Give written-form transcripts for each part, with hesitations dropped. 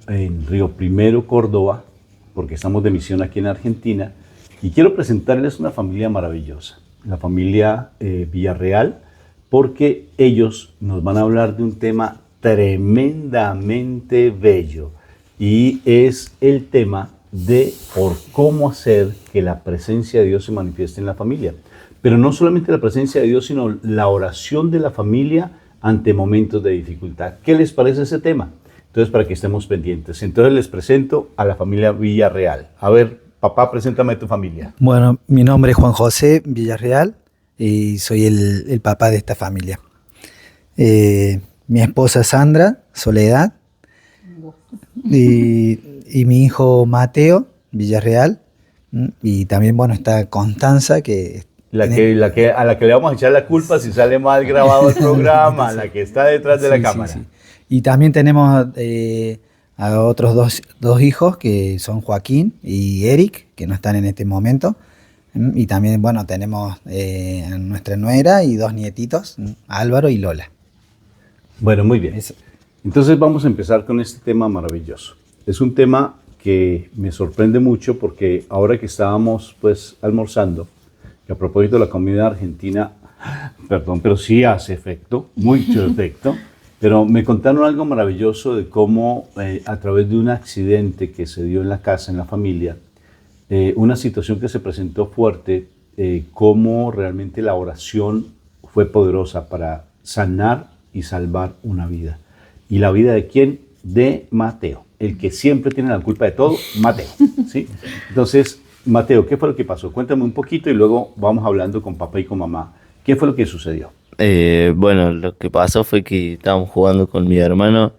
en Río Primero, Córdoba, porque estamos de misión aquí en Argentina, y quiero presentarles una familia maravillosa, la familia Villarreal, porque ellos nos van a hablar de un tema tremendamente bello, y es el tema de por cómo hacer que la presencia de Dios se manifieste en la familia. Pero no solamente la presencia de Dios, sino la oración de la familia ante momentos de dificultad. ¿Qué les parece ese tema? Entonces, para que estemos pendientes. Entonces, les presento a la familia Villarreal. A ver, papá, preséntame a tu familia. Bueno, mi nombre es Juan José Villarreal y soy el papá de esta familia. Mi esposa Sandra Soledad y mi hijo Mateo Villarreal. Y también, bueno, está Constanza, que a la que le vamos a echar la culpa si sale mal grabado el programa, la que está detrás de la cámara. Sí. Y también tenemos a otros dos hijos, que son Joaquín y Eric, que no están en este momento. Y también, bueno, tenemos a nuestra nuera y 2 nietitos, Álvaro y Lola. Bueno, muy bien. Entonces vamos a empezar con este tema maravilloso. Es un tema que me sorprende mucho porque ahora que estábamos pues almorzando, que a propósito de la comida argentina, perdón, pero sí hace efecto, mucho efecto, pero me contaron algo maravilloso de cómo a través de un accidente que se dio en la casa, en la familia, una situación que se presentó fuerte, cómo realmente la oración fue poderosa para sanar y salvar una vida. ¿Y la vida de quién? De Mateo, el que siempre tiene la culpa de todo, Mateo, ¿sí? Entonces, Mateo, ¿qué fue lo que pasó? Cuéntame un poquito y luego vamos hablando con papá y con mamá. ¿Qué fue lo que sucedió? Bueno, lo que pasó fue que estábamos jugando con mi hermano.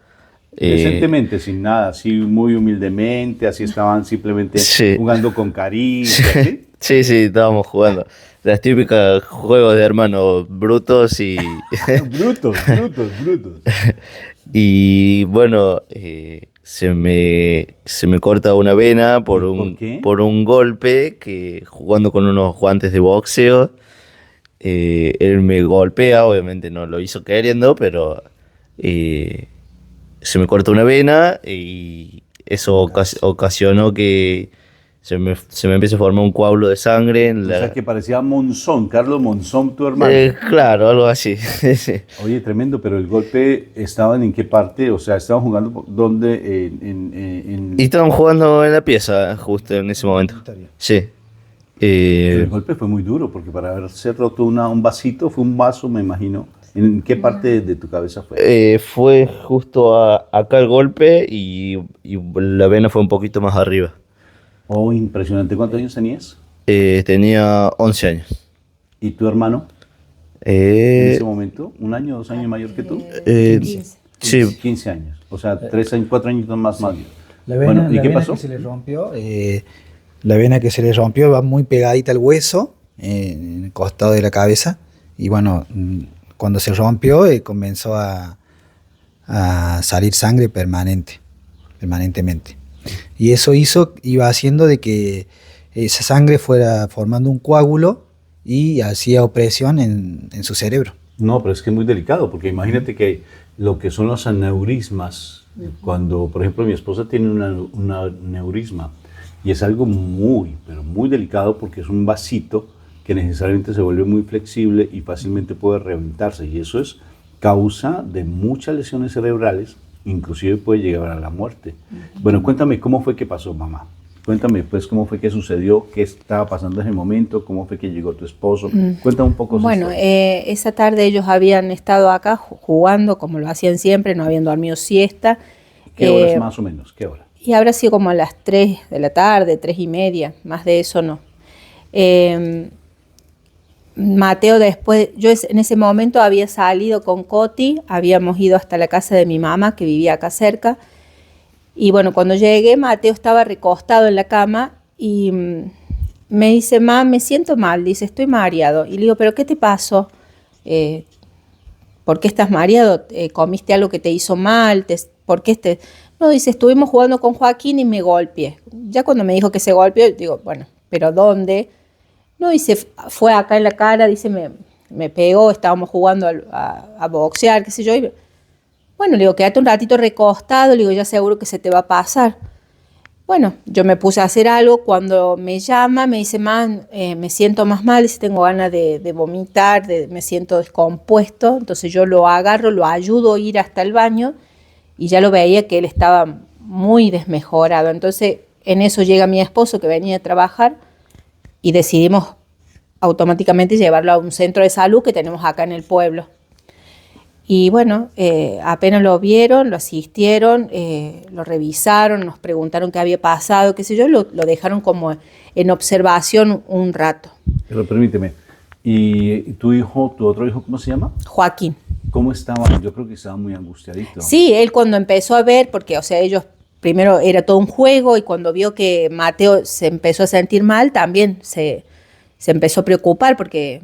Decentemente, sin nada, así muy humildemente, así estaban simplemente Sí. jugando con cariño, ¿sí? Sí, estábamos jugando. Las típicas juegos de hermanos brutos y... Brutos. Y bueno, se me corta una vena ¿Por qué? por un golpe que jugando con unos guantes de boxeo. Él me golpea, obviamente no lo hizo queriendo, pero se me corta una vena y eso ocasionó que se me empiece a formar un coágulo de sangre en O sea que parecía Monzón, Carlos Monzón, tu hermano. Claro, algo así. Sí. Oye, tremendo, pero el golpe, ¿estaban en qué parte? O sea, ¿estaban jugando dónde? Y estaban jugando en la pieza justo en ese momento. Sí. Pero el golpe fue muy duro, porque para haberse roto un vasito, fue un vaso, me imagino. ¿En qué parte de tu cabeza fue? Fue justo acá el golpe y la vena fue un poquito más arriba. Oh, impresionante. ¿Cuántos años tenías? Tenía 11 años. ¿Y tu hermano? En Eh, ese momento, ¿1 año, 2 años mayor que tú? 15. Sí, 15 años. O sea, 3 años, 4 años más. La vena, Bueno, ¿y la qué vena pasó? que se le rompió, la vena que se le rompió va muy pegadita al hueso, en el costado de la cabeza. Y bueno, cuando se rompió, comenzó a salir sangre permanentemente. Y eso iba haciendo de que esa sangre fuera formando un coágulo y hacía opresión en su cerebro. No, pero es que es muy delicado, porque imagínate que lo que son los aneurismas, cuando, por ejemplo, mi esposa tiene un aneurisma, y es algo muy, pero muy delicado, porque es un vasito que necesariamente se vuelve muy flexible y fácilmente puede reventarse, y eso es causa de muchas lesiones cerebrales, inclusive puede llegar a la muerte. Bueno, cuéntame cómo fue que pasó, mamá. Cuéntame, pues, cómo fue que sucedió, qué estaba pasando en ese momento, cómo fue que llegó tu esposo. Cuéntame un poco. Bueno, esa tarde ellos habían estado acá jugando, como lo hacían siempre, no habían dormido siesta. ¿Qué horas más o menos? ¿Qué hora? Y habrá sido como a las 3 de la tarde, 3:30, más de eso no. Mateo después, yo en ese momento había salido con Coti, habíamos ido hasta la casa de mi mamá, que vivía acá cerca. Y bueno, cuando llegué, Mateo estaba recostado en la cama y me dice, mamá, me siento mal, dice, estoy mareado. Y le digo, ¿pero qué te pasó? ¿Por qué estás mareado? ¿Comiste algo que te hizo mal? ¿Por qué No, dice, estuvimos jugando con Joaquín y me golpeé. Ya cuando me dijo que se golpeó, digo, bueno, ¿pero dónde? No, dice, fue acá en la cara, dice, me pegó, estábamos jugando a boxear, qué sé yo. Y, Bueno, le digo, quédate un ratito recostado, le digo, ya seguro que se te va a pasar. Bueno, yo me puse a hacer algo, cuando me llama, me dice, man, me siento más mal, si tengo ganas de vomitar, me siento descompuesto, entonces yo lo agarro, lo ayudo a ir hasta el baño y ya lo veía que él estaba muy desmejorado. Entonces en eso llega mi esposo que venía a trabajar y decidimos automáticamente llevarlo a un centro de salud que tenemos acá en el pueblo. Y bueno, apenas lo vieron, lo asistieron, lo revisaron, nos preguntaron qué había pasado, qué sé yo, lo dejaron como en observación un rato. Pero permíteme, ¿y tu hijo, tu otro hijo, cómo se llama? Joaquín. ¿Cómo estaba? Yo creo que estaba muy angustiadito. Sí, él cuando empezó a ver, porque o sea, ellos primero era todo un juego y cuando vio que Mateo se empezó a sentir mal, también se empezó a preocupar porque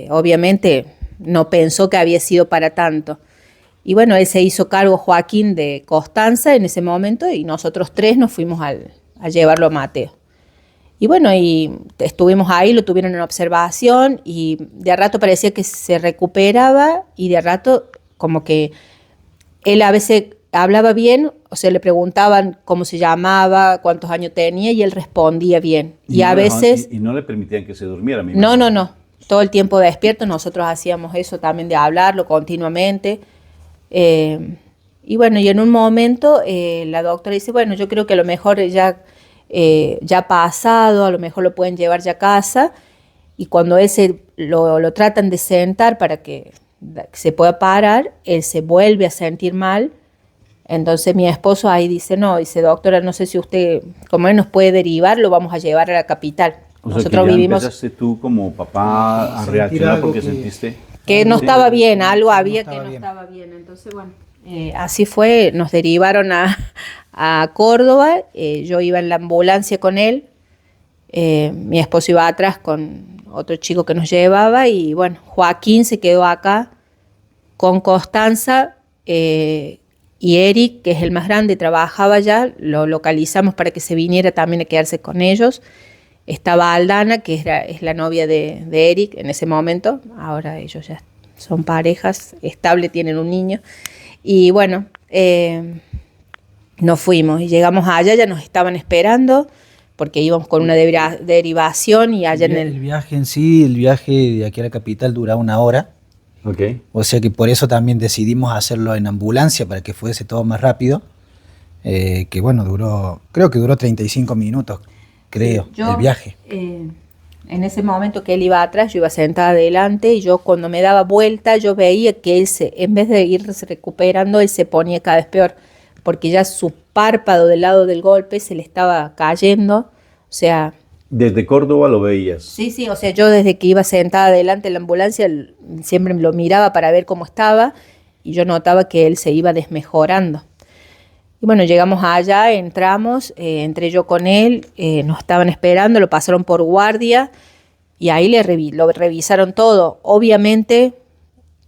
obviamente no pensó que había sido para tanto. Y bueno, él se hizo cargo, Joaquín, de Constanza en ese momento y nosotros tres nos fuimos a llevarlo a Mateo. Y bueno, y estuvimos ahí, lo tuvieron en observación y de a rato parecía que se recuperaba y de a rato como que él a veces hablaba bien, o sea, le preguntaban cómo se llamaba, cuántos años tenía y él respondía bien. Y a veces... Y no le permitían que se durmiera. No. Todo el tiempo despierto, nosotros hacíamos eso también de hablarlo continuamente. Y bueno, y en un momento la doctora dice, bueno, yo creo que a lo mejor ya ha pasado, a lo mejor lo pueden llevar ya a casa. Y cuando él lo tratan de sentar para que se pueda parar, él se vuelve a sentir mal. Entonces mi esposo ahí dice, no, dice, doctora, no sé si usted, como él nos puede derivar, lo vamos a llevar a la capital. O sea, Nosotros que ya vivimos... empezaste tú como papá a reaccionar porque sentiste... Que no estaba bien, algo había que no estaba bien. Entonces, bueno, así fue, nos derivaron a Córdoba, yo iba en la ambulancia con él, mi esposo iba atrás con otro chico que nos llevaba y bueno, Joaquín se quedó acá con Constanza y Eric, que es el más grande, trabajaba allá, lo localizamos para que se viniera también a quedarse con ellos. Estaba Aldana, que es la novia de Eric en ese momento. Ahora ellos ya son parejas, estable, tienen un niño. Y bueno, nos fuimos y llegamos allá, ya nos estaban esperando porque íbamos con una derivación y allá El viaje en sí, el viaje de aquí a la capital dura 1 hora. Okay. O sea que por eso también decidimos hacerlo en ambulancia para que fuese todo más rápido. Que bueno, creo que duró 35 minutos. Creo, el viaje. En ese momento que él iba atrás, yo iba sentada adelante y yo cuando me daba vuelta, yo veía que él en vez de irse recuperando, él se ponía cada vez peor, porque ya su párpado del lado del golpe se le estaba cayendo, o sea... ¿Desde Córdoba lo veías? Sí, o sea, yo desde que iba sentada adelante en la ambulancia, siempre lo miraba para ver cómo estaba y yo notaba que él se iba desmejorando. Y bueno, llegamos allá, entramos, entré yo con él, nos estaban esperando, lo pasaron por guardia y ahí lo revisaron todo. Obviamente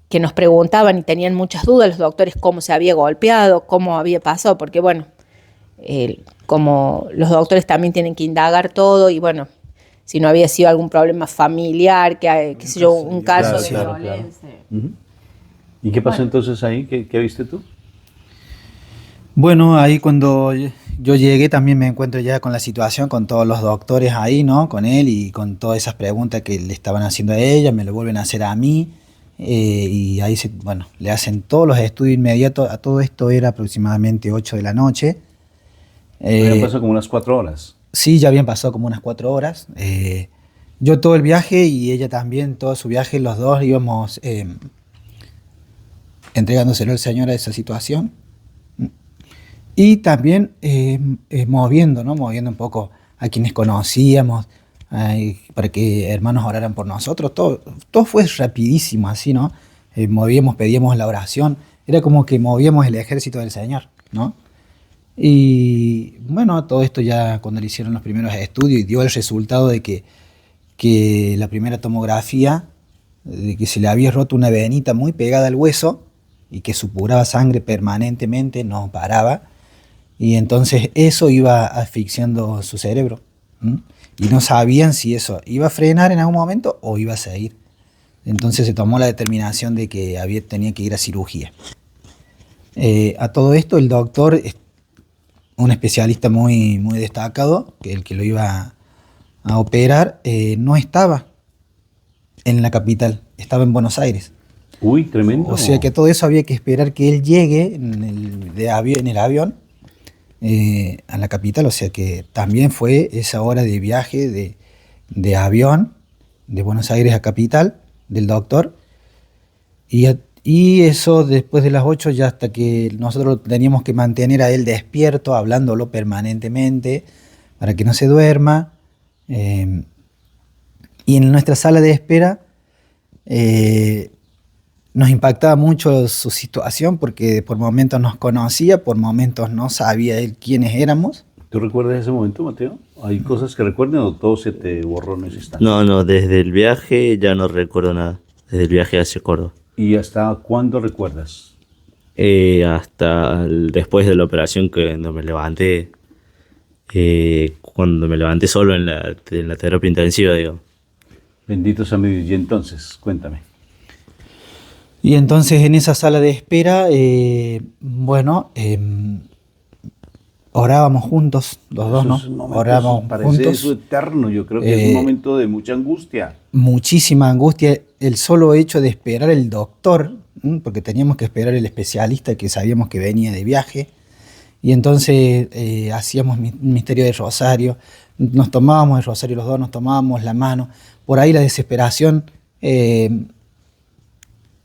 que nos preguntaban y tenían muchas dudas los doctores cómo se había golpeado, cómo había pasado, porque bueno, como los doctores también tienen que indagar todo y bueno, si no había sido algún problema familiar, qué sé yo, un caso de violencia. Uh-huh. ¿Y qué pasó entonces ahí? ¿Qué viste tú? Bueno, ahí cuando yo llegué también me encuentro ya con la situación, con todos los doctores ahí, ¿no? Con él y con todas esas preguntas que le estaban haciendo a ella, me lo vuelven a hacer a mí. Y ahí le hacen todos los estudios inmediatos. A todo esto era aproximadamente 8 de la noche. Pasó como unas 4 horas. Sí, ya habían pasado como unas 4 horas. Yo todo el viaje y ella también, todo su viaje, los dos íbamos entregándoselo al Señor a esa situación. Y también moviendo un poco a quienes conocíamos, para que hermanos oraran por nosotros. Todo fue rapidísimo así, ¿no? Pedíamos la oración. Era como que movíamos el ejército del Señor, ¿no? Y bueno, todo esto ya cuando le hicieron los primeros estudios y dio el resultado de que la primera tomografía, de que se le había roto una venita muy pegada al hueso y que supuraba sangre permanentemente, no paraba. Y entonces eso iba asfixiando su cerebro. Y no sabían si eso iba a frenar en algún momento o iba a seguir. Entonces se tomó la determinación de que tenía que ir a cirugía. A todo esto el doctor, un especialista muy, muy destacado, que el que lo iba a operar, no estaba en la capital, estaba en Buenos Aires. Uy, tremendo. O sea que todo eso había que esperar que él llegue en el avión a la capital. O sea que también fue esa hora de viaje de avión de Buenos Aires a capital del doctor. Y eso después de las 8 ya hasta que nosotros teníamos que mantener a él despierto, hablándolo permanentemente para que no se duerma. Y en nuestra sala de espera nos impactaba mucho su situación porque por momentos nos conocía, por momentos no sabía él quiénes éramos. ¿Tú recuerdas ese momento, Mateo? ¿Hay cosas que recuerden o todo se te borró en ese instante? No, desde el viaje ya no recuerdo nada. Desde el viaje hacia Córdoba. ¿Y hasta cuándo recuerdas? Después de la operación, cuando me levanté solo en la terapia intensiva, digo. Bendito sea mi Dios. Y entonces, cuéntame. Y entonces en esa sala de espera, orábamos juntos, los dos, ¿no? Esos momentos, Orábamos parece juntos. eso eterno. Yo creo que es un momento de mucha angustia. Muchísima angustia, el solo hecho de esperar el doctor, porque teníamos que esperar el especialista que sabíamos que venía de viaje, y entonces hacíamos un misterio de rosario, nos tomábamos el rosario los dos, nos tomábamos la mano, por ahí la desesperación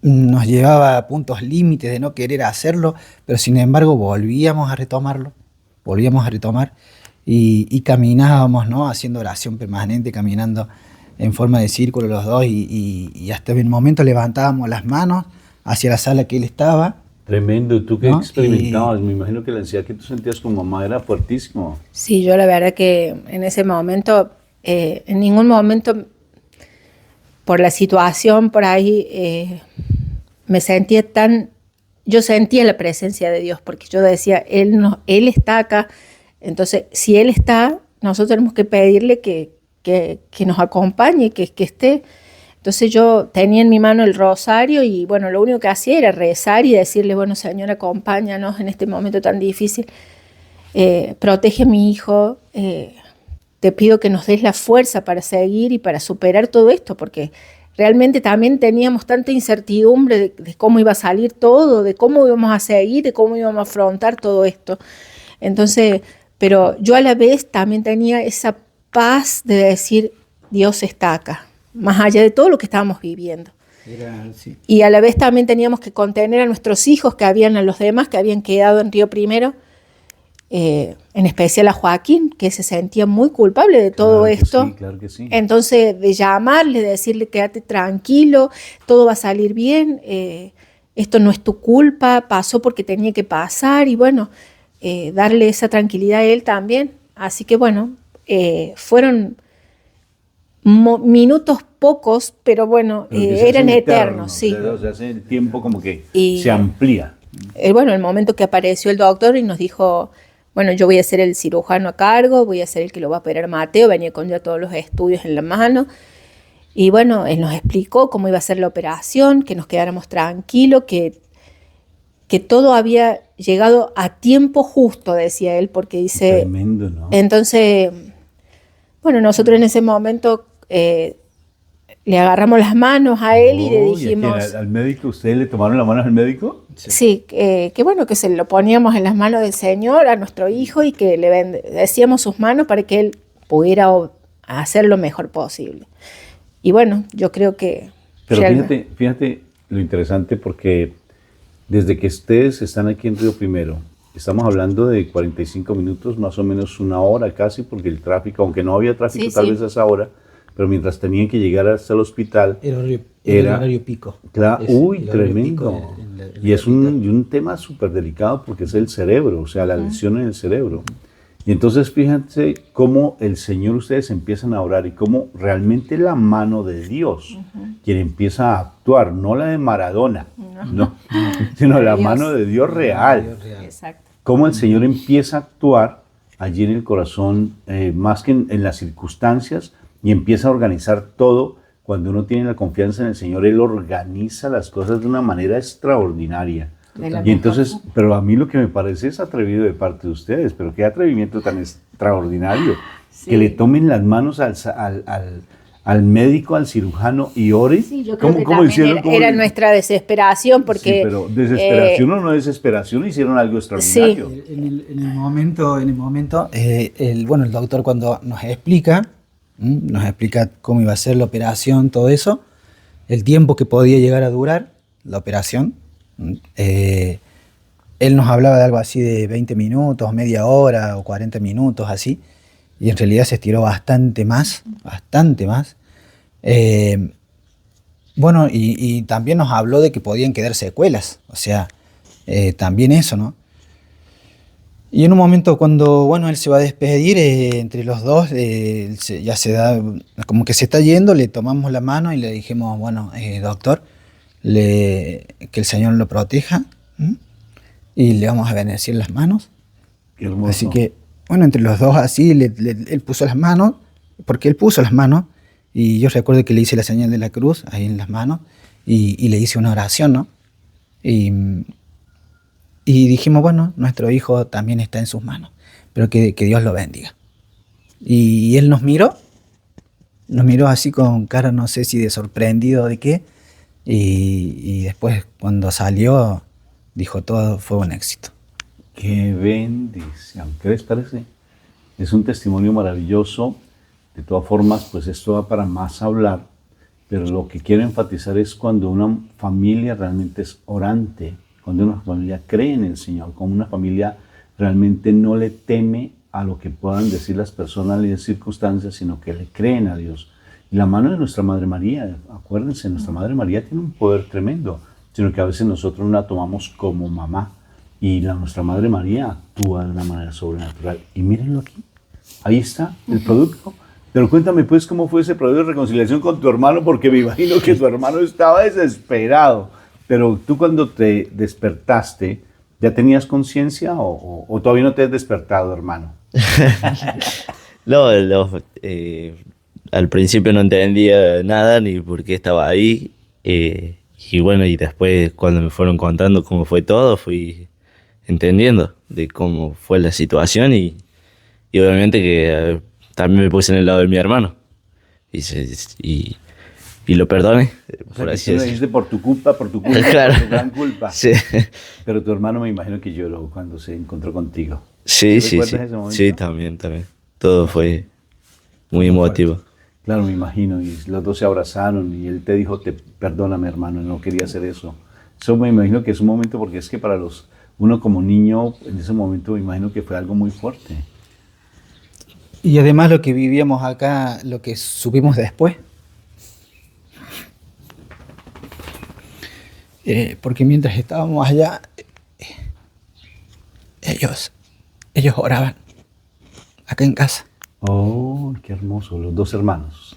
nos llevaba a puntos límites de no querer hacerlo, pero sin embargo volvíamos a retomar y caminábamos, ¿no? Haciendo oración permanente, caminando en forma de círculo los dos y hasta el momento levantábamos las manos hacia la sala que él estaba. Tremendo. ¿Tú qué ¿No? experimentabas? Me imagino que la ansiedad que tú sentías con mamá era fuertísimo. Sí, yo la verdad que en ese momento, en ningún momento, por la situación por ahí, me sentía yo sentía la presencia de Dios, porque yo decía, Él está acá, entonces si Él está, nosotros tenemos que pedirle que nos acompañe, que esté. Entonces yo tenía en mi mano el rosario y bueno, lo único que hacía era rezar y decirle, bueno, Señor, acompáñanos en este momento tan difícil, protege a mi hijo, te pido que nos des la fuerza para seguir y para superar todo esto, porque realmente también teníamos tanta incertidumbre de cómo iba a salir todo, de cómo íbamos a seguir, de cómo íbamos a afrontar todo esto. Entonces, pero yo a la vez también tenía esa paz de decir, Dios está acá, más allá de todo lo que estábamos viviendo. Sí. Y a la vez también teníamos que contener a nuestros hijos, a los demás que habían quedado en Río Primero, en especial a Joaquín, que se sentía muy culpable de todo esto. Sí, claro que sí. Entonces, de llamarle, de decirle, quédate tranquilo, todo va a salir bien, esto no es tu culpa, pasó porque tenía que pasar, y bueno, darle esa tranquilidad a él también. Así que bueno, fueron minutos pocos, pero bueno, eran eternos, sí. O sea, hace el tiempo como que Y, se amplía. Bueno, el momento que apareció el doctor y nos dijo, bueno, yo voy a ser el cirujano a cargo, voy a ser el que lo va a operar a Mateo, venía con ya todos los estudios en la mano. Y bueno, él nos explicó cómo iba a ser la operación, que nos quedáramos tranquilos, que todo había llegado a tiempo justo, decía él, porque dice... Tremendo, ¿no? Entonces, bueno, nosotros en ese momento le agarramos las manos a él y le dijimos... ¿Al médico? ¿Ustedes le tomaron las manos al médico? Sí, que bueno, que se lo poníamos en las manos del Señor a nuestro hijo y que le bendecíamos sus manos para que él pudiera hacer lo mejor posible. Y bueno, yo creo que... Pero fíjate lo interesante, porque desde que ustedes están aquí en Río Primero, estamos hablando de 45 minutos, más o menos una hora casi, porque el tráfico, aunque no había tráfico Sí, tal sí. vez a esa hora, pero mientras tenían que llegar hasta el hospital, Era horario pico. claro, Es uy, el horario tremendo. pico en la Y es capital. un tema súper delicado porque es el cerebro, o sea, la lesión en el cerebro. Y entonces fíjense cómo el Señor, ustedes empiezan a orar y cómo realmente la mano de Dios, quien empieza a actuar, no la de Maradona, no, sino la Dios. mano de Dios real. Exacto. Cómo el Señor empieza a actuar allí en el corazón, más que en las circunstancias, y empieza a organizar todo. Cuando uno tiene la confianza en el Señor, Él organiza las cosas de una manera extraordinaria. De la Y entonces, mejor. pero a mí lo que me parece es atrevido de parte de ustedes, pero qué atrevimiento tan extraordinario, Sí. que le tomen las manos al médico, al cirujano y oren. Sí, yo creo que ¿Cómo también hicieron? era, ¿Cómo era le- nuestra desesperación porque... Sí, pero desesperación eh, o no desesperación hicieron algo extraordinario. En el momento, bueno, el doctor cuando nos explica cómo iba a ser la operación, todo eso, el tiempo que podía llegar a durar la operación. Él nos hablaba de algo así de 20 minutos, media hora o 40 minutos, así, y en realidad se estiró bastante más, bastante más. Bueno, y también nos habló de que podían quedar secuelas, o sea, también eso, ¿no? Y en un momento cuando, bueno, él se va a despedir, entre los dos, ya se da, como que se está yendo, le tomamos la mano y le dijimos, bueno, doctor, que el Señor lo proteja, ¿m? Y le vamos a bendecir las manos. Qué hermoso. Así que, bueno, entre los dos así, él puso las manos, porque él puso las manos, y yo recuerdo que le hice la señal de la cruz ahí en las manos, y le hice una oración, ¿no? Y dijimos, bueno, nuestro hijo también está en sus manos, pero que Dios lo bendiga. Y él nos miró así con cara, no sé si de sorprendido o de qué, y después cuando salió, dijo, todo fue un éxito. Qué bendición. ¿Qué les parece? Es un testimonio maravilloso. De todas formas, pues esto va para más hablar, pero lo que quiero enfatizar es cuando una familia realmente es orante, cuando una familia cree en el Señor, cuando una familia realmente no le teme a lo que puedan decir las personas y las circunstancias, sino que le creen a Dios. Y la mano de nuestra Madre María, acuérdense, nuestra Madre María tiene un poder tremendo, sino que a veces nosotros no la tomamos como mamá. Y nuestra Madre María actúa de una manera sobrenatural. Y mírenlo aquí, ahí está el producto. Pero cuéntame pues cómo fue ese proceso de reconciliación con tu hermano, porque me imagino que tu hermano estaba desesperado. Pero tú cuando te despertaste, ¿ya tenías conciencia o todavía no te has despertado, hermano? No, al principio no entendía nada ni por qué estaba ahí. Y bueno, y después cuando me fueron contando cómo fue todo, fui entendiendo de cómo fue la situación y obviamente que también me puse en el lado de mi hermano. Y, y lo perdoné, O sea, por que así tú lo decirlo. dijiste por tu culpa, Claro. por tu gran culpa. Sí, Pero tu hermano me imagino que lloró cuando se encontró contigo. sí, sí, ¿Recuerdas sí. ese momento? Sí, también, también. Todo fue muy emotivo. Claro, me imagino, y los dos se abrazaron y él te dijo, perdóname hermano, no quería hacer eso. Eso me imagino que es un momento, porque es que para uno como niño, en ese momento me imagino que fue algo muy fuerte. Y además lo que vivíamos acá, lo que supimos después. Porque mientras estábamos allá, ellos oraban acá en casa. Oh, qué hermoso, los dos hermanos.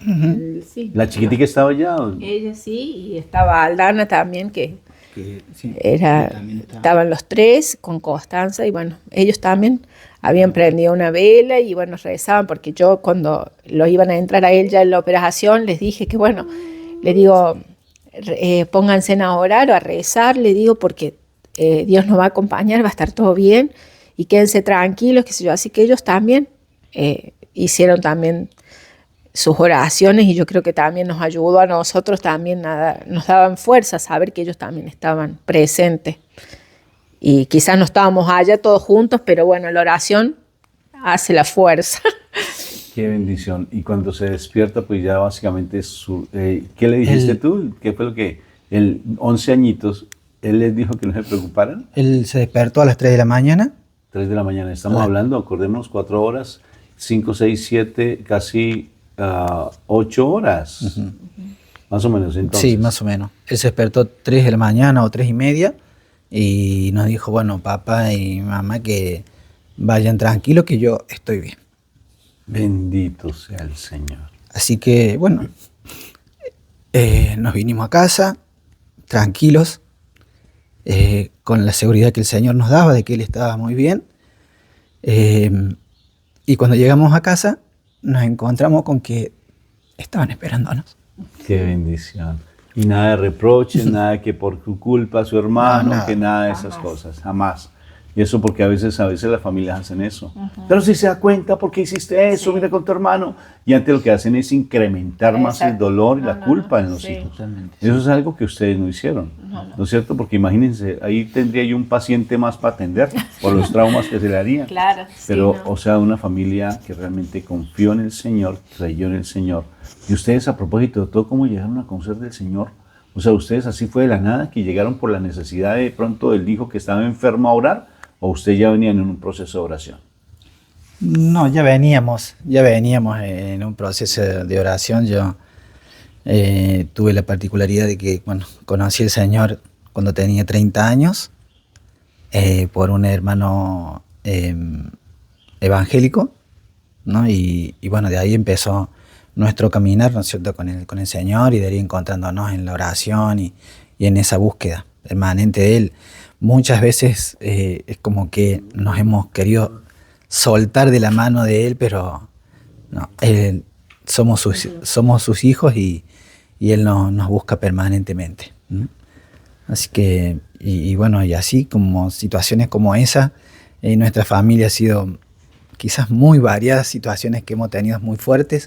Sí. ¿La chiquitica estaba allá? Ella sí, y estaba Aldana también, que Sí, estaban los tres con Constanza, y bueno, ellos también habían prendido una vela y bueno, rezaban, porque yo cuando lo iban a entrar a él ya en la operación, les dije que bueno, le digo, pónganse a orar o a rezar, le digo, porque Dios nos va a acompañar, va a estar todo bien, y quédense tranquilos, qué sé yo, así que ellos también hicieron también sus oraciones, y yo creo que también nos ayudó a nosotros, también nos daban fuerza saber que ellos también estaban presentes. Y quizás no estábamos allá todos juntos, pero bueno, la oración hace la fuerza. Qué bendición. Y cuando se despierta, pues ya básicamente ¿qué le dijiste tú? ¿Qué fue lo que, 11 añitos, él les dijo que no se preocuparan? Él se despertó a las 3 de la mañana. 3 de la mañana, estamos hablando, acordémonos, 4 horas, 5, 6, 7, casi 8 horas, más o menos entonces. Sí, más o menos. Él se despertó 3 de la mañana o 3:30 y nos dijo, bueno, papá y mamá, que vayan tranquilos, que yo estoy bien. Bendito sea el Señor. Así que, bueno, nos vinimos a casa, tranquilos, con la seguridad que el Señor nos daba de que Él estaba muy bien. Y cuando llegamos a casa, nos encontramos con que estaban esperándonos. Qué bendición. Y nada de reproches, nada de que por tu culpa su hermano, No, nada. que nada de esas cosas, jamás. Y eso porque a veces las familias hacen eso. Pero si se da cuenta, ¿por qué hiciste eso? Sí. Mira con tu hermano. Y antes lo que hacen es incrementar más el Exacto. dolor y No, la no, culpa no. en los Sí. hijos. Totalmente. Eso es algo que ustedes no hicieron, ¿no es cierto? Porque imagínense, ahí tendría yo un paciente más para atender por los traumas que se le harían. Claro, sí, Pero, ¿no? o sea, una familia que realmente confió en el Señor, creyó en el Señor. Y ustedes, a propósito de todo, ¿cómo llegaron a conocer del Señor? O sea, ¿ustedes así fue de la nada, que llegaron por la necesidad de pronto del hijo que estaba enfermo a orar? ¿O ustedes ya venían en un proceso de oración? No, ya veníamos en un proceso de oración. Yo tuve la particularidad de que, bueno, conocí al Señor cuando tenía 30 años por un hermano evangélico, ¿no? Y bueno, de ahí empezó nuestro caminar, ¿no es cierto?, con el Señor, y de ahí encontrándonos en la oración y en esa búsqueda permanente de Él. Muchas veces es como que nos hemos querido soltar de la mano de Él, pero no, somos sus hijos y Él nos busca permanentemente. ¿No? Así que, y bueno, y así como situaciones como esa, nuestra familia ha sido quizás muy variadas, situaciones que hemos tenido muy fuertes,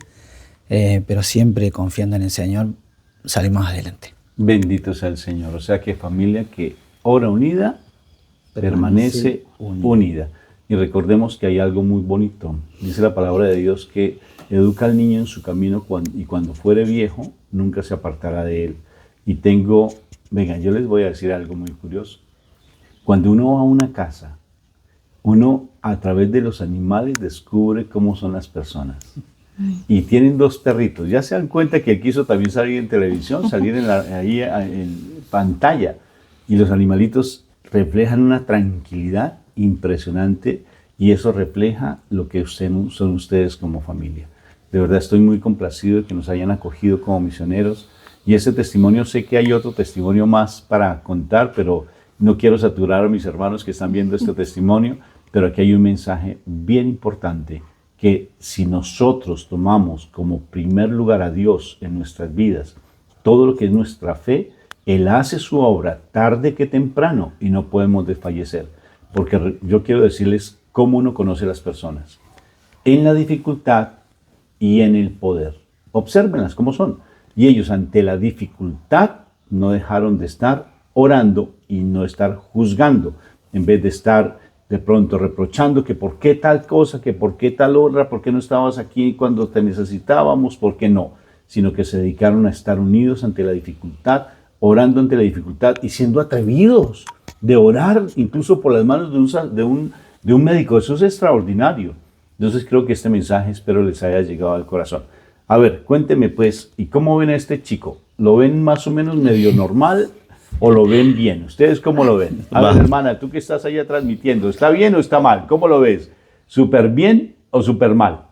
pero siempre confiando en el Señor salimos adelante. Bendito sea el Señor. O sea, que familia que ora unida, permanece unida. Y recordemos que hay algo muy bonito. Dice la palabra de Dios que educa al niño en su camino y cuando fuere viejo, nunca se apartará de él. Y venga, yo les voy a decir algo muy curioso. Cuando uno va a una casa, uno a través de los animales descubre cómo son las personas. Y tienen dos perritos. Ya se dan cuenta que él quiso también salir en televisión, salir ahí en pantalla. Y los animalitos reflejan una tranquilidad impresionante, y eso refleja lo que son ustedes como familia. De verdad estoy muy complacido de que nos hayan acogido como misioneros, y ese testimonio, sé que hay otro testimonio más para contar, pero no quiero saturar a mis hermanos que están viendo este testimonio, pero aquí hay un mensaje bien importante, que si nosotros tomamos como primer lugar a Dios en nuestras vidas, todo lo que es nuestra fe, Él hace su obra tarde que temprano y no podemos desfallecer. Porque yo quiero decirles cómo uno conoce a las personas. En la dificultad y en el poder. Obsérvenlas cómo son. Y ellos ante la dificultad no dejaron de estar orando y no estar juzgando. En vez de estar de pronto reprochando que por qué tal cosa, que por qué tal otra, por qué no estabas aquí cuando te necesitábamos, por qué no. Sino que se dedicaron a estar unidos ante la dificultad, orando ante la dificultad y siendo atrevidos de orar incluso por las manos de un médico. Eso es extraordinario. Entonces creo que este mensaje espero les haya llegado al corazón. A ver, cuénteme pues, ¿y cómo ven a este chico? ¿Lo ven más o menos medio normal o lo ven bien? ¿Ustedes cómo lo ven? A ver, hermana, tú que estás allá transmitiendo, ¿está bien o está mal? ¿Cómo lo ves? ¿Súper bien o súper mal?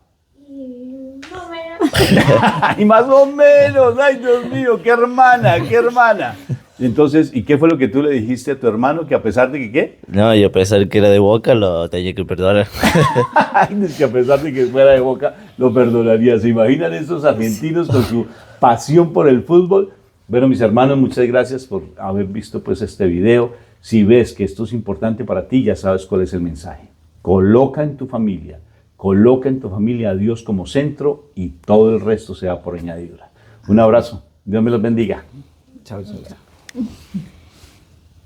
Más o menos. ¡Ay, más o menos! ¡Ay, Dios mío! ¡Qué hermana! ¡Qué hermana! Entonces, ¿y qué fue lo que tú le dijiste a tu hermano? Que a pesar de que, ¿qué? No, yo a pesar que era de Boca, lo tenía que perdonar. Ay, es que a pesar de que fuera de Boca, lo perdonaría. ¿Se imaginan estos argentinos con su pasión por el fútbol? Bueno, mis hermanos, muchas gracias por haber visto pues este video. Si ves que esto es importante para ti, ya sabes cuál es el mensaje. Coloca en tu familia a Dios como centro y todo el resto sea por añadidura. Un abrazo. Dios me los bendiga. Chao, chao, chao.